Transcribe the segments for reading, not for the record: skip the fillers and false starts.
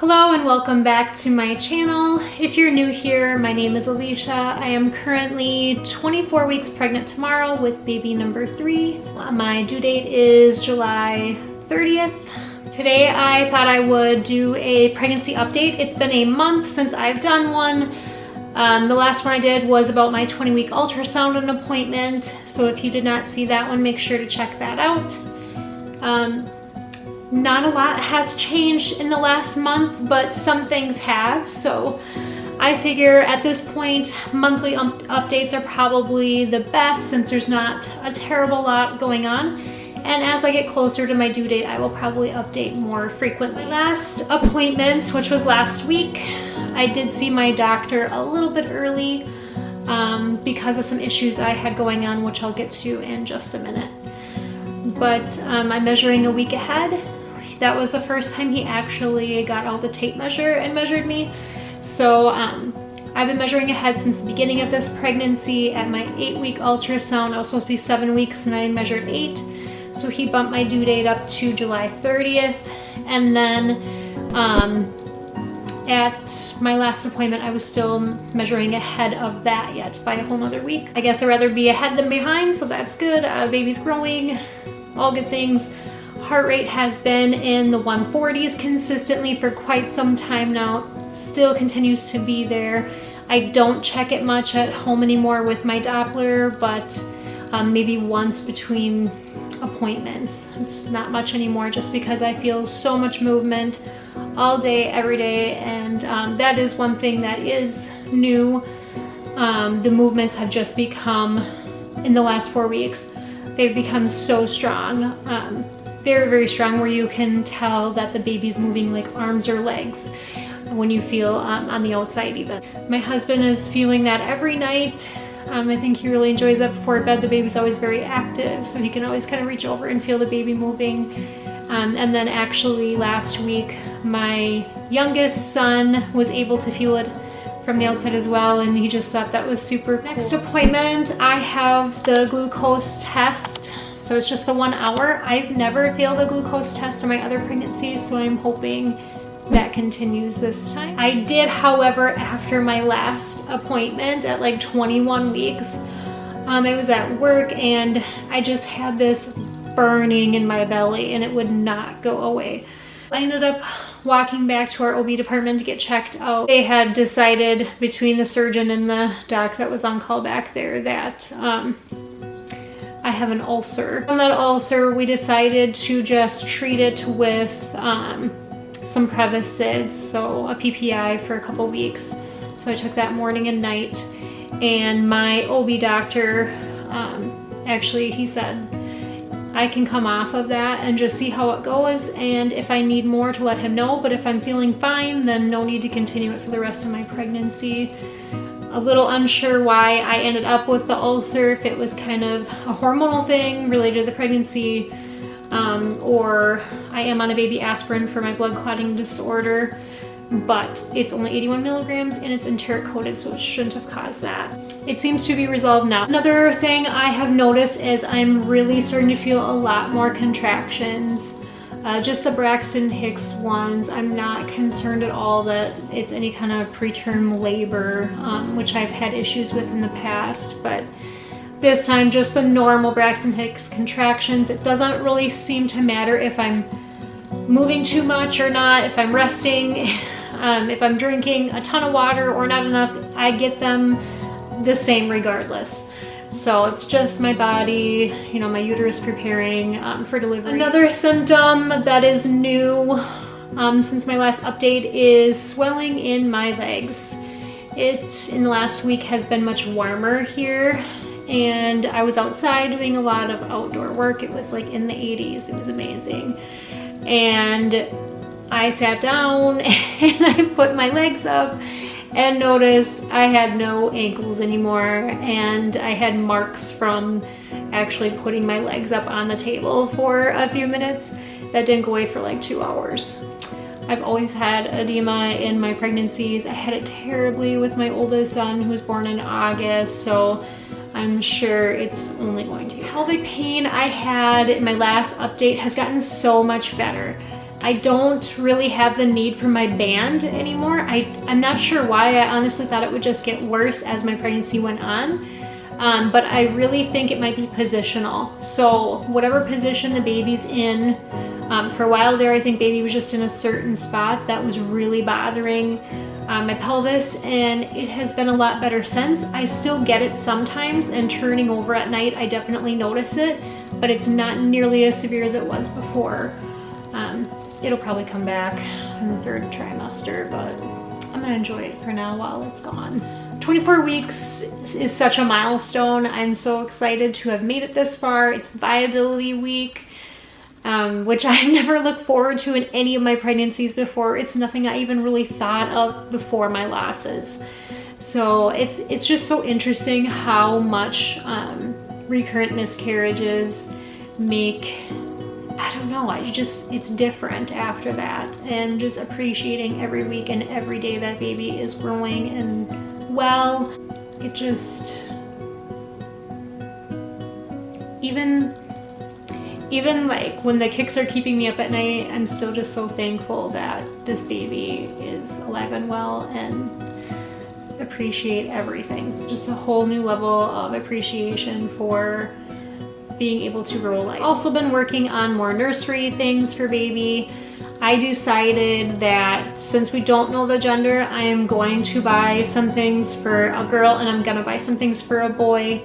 Hello and welcome back to my channel. If you're new here, my name is Alicia. I am currently 24 weeks pregnant tomorrow with baby number 3. My due date is July 30th. Today I thought I would do a pregnancy update. It's been a month since I've done one. The last one I did was about my 20-week ultrasound and appointment. So if you did not see that one, make sure to check that out. Not a lot has changed in the last month, but some things have. So I figure at this point, monthly updates are probably the best since there's not a terrible lot going on. And as I get closer to my due date, I will probably update more frequently. Last appointment, which was last week, I did see my doctor a little bit early because of some issues I had going on, which I'll get to in just a minute. But I'm measuring a week ahead. That was the first time he actually got out the tape measure and measured me. So I've been measuring ahead since the beginning of this pregnancy. At my 8-week ultrasound, I was supposed to be 7 weeks and I measured 8. So he bumped my due date up to July 30th. And then at my last appointment, I was still measuring ahead of that yet by a whole nother week. I guess I'd rather be ahead than behind, so that's good. Baby's growing, all good things. Heart rate has been in the 140s consistently for quite some time now. Still continues to be there. I don't check it much at home anymore with my Doppler, but maybe once between appointments. It's not much anymore just because I feel so much movement all day, every day, and that is one thing that is new. The movements have just become, in the last 4 weeks, they've become so strong. Very, very strong, where you can tell that the baby's moving like arms or legs when you feel on the outside even. My husband is feeling that every night. I think he really enjoys that before bed. The baby's always very active, so he can always kind of reach over and feel the baby moving. And then actually last week, my youngest son was able to feel it from the outside as well, and he just thought that was super cool. Next appointment, I have the glucose test. So it's just the 1 hour. I've never failed a glucose test in my other pregnancies, so I'm hoping that continues this time. I did, however, after my last appointment at like 21 weeks, I was at work and I just had this burning in my belly and it would not go away. I ended up walking back to our OB department to get checked out. They had decided between the surgeon and the doc that was on call back there that I have an ulcer. From that ulcer, we decided to just treat it with some Prevacid, so a PPI for a couple weeks. So I took that morning and night, and my OB doctor, actually he said I can come off of that and just see how it goes, and if I need more to let him know, but if I'm feeling fine, then no need to continue it for the rest of my pregnancy. A little unsure why I ended up with the ulcer, if it was kind of a hormonal thing related to the pregnancy, or I am on a baby aspirin for my blood clotting disorder, but it's only 81 milligrams and it's enteric coated, so it shouldn't have caused that. It seems to be resolved now. Another thing I have noticed is I'm really starting to feel a lot more contractions. Just the Braxton Hicks ones. I'm not concerned at all that it's any kind of preterm labor, which I've had issues with in the past, but this time just the normal Braxton Hicks contractions. It doesn't really seem to matter if I'm moving too much or not, if I'm resting, if I'm drinking a ton of water or not enough. I get them the same regardless. So it's just my body, you know, my uterus preparing for delivery. Another symptom that is new since my last update is swelling in my legs. It, in the last week, has been much warmer here, and I was outside doing a lot of outdoor work. It was like in the 80s. It was amazing. And I sat down and I put my legs up and noticed I had no ankles anymore, and I had marks from actually putting my legs up on the table for a few minutes. That didn't go away for like 2 hours. I've always had edema in my pregnancies. I had it terribly with my oldest son, who was born in August, so I'm sure it's only going to. Pelvic pain I had in my last update has gotten so much better. I don't really have the need for my band anymore. I'm not sure why. I honestly thought it would just get worse as my pregnancy went on. But I really think it might be positional. So whatever position the baby's in, for a while there, I think baby was just in a certain spot that was really bothering my pelvis, and it has been a lot better since. I still get it sometimes, and turning over at night, I definitely notice it, but it's not nearly as severe as it was before. It'll probably come back in the 3rd trimester, but I'm gonna enjoy it for now while it's gone. 24 weeks is such a milestone. I'm so excited to have made it this far. It's viability week, which I never looked forward to in any of my pregnancies before. It's nothing I even really thought of before my losses. So it's just so interesting how much recurrent miscarriages make, I don't know, it's different after that. And just appreciating every week and every day that baby is growing and well, it just, even like when the kicks are keeping me up at night, I'm still just so thankful that this baby is alive and well, and appreciate everything. Just a whole new level of appreciation for being able to grow life. Also been working on more nursery things for baby. I decided that since we don't know the gender, I am going to buy some things for a girl and I'm gonna buy some things for a boy.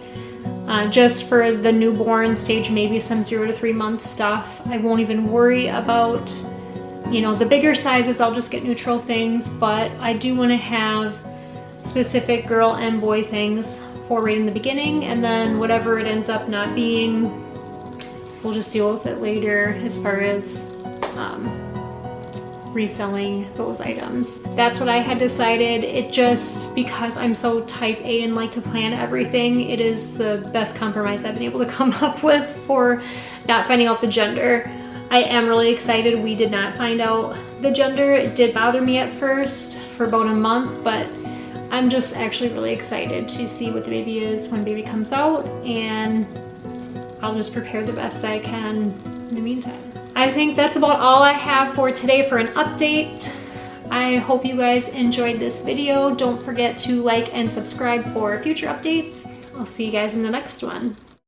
Just for the newborn stage, maybe some 0 to 3 month stuff. I won't even worry about, you know, the bigger sizes. I'll just get neutral things, but I do want to have specific girl and boy things for right in the beginning, and then whatever it ends up not being, we'll just deal with it later as far as reselling those items. That's what I had decided. It just, because I'm so type A and like to plan everything, it is the best compromise I've been able to come up with for not finding out the gender. I am really excited we did not find out the gender. It did bother me at first for about a month, but I'm just actually really excited to see what the baby is when baby comes out, and I'll just prepare the best I can in the meantime. I think that's about all I have for today for an update. I hope you guys enjoyed this video. Don't forget to like and subscribe for future updates. I'll see you guys in the next one.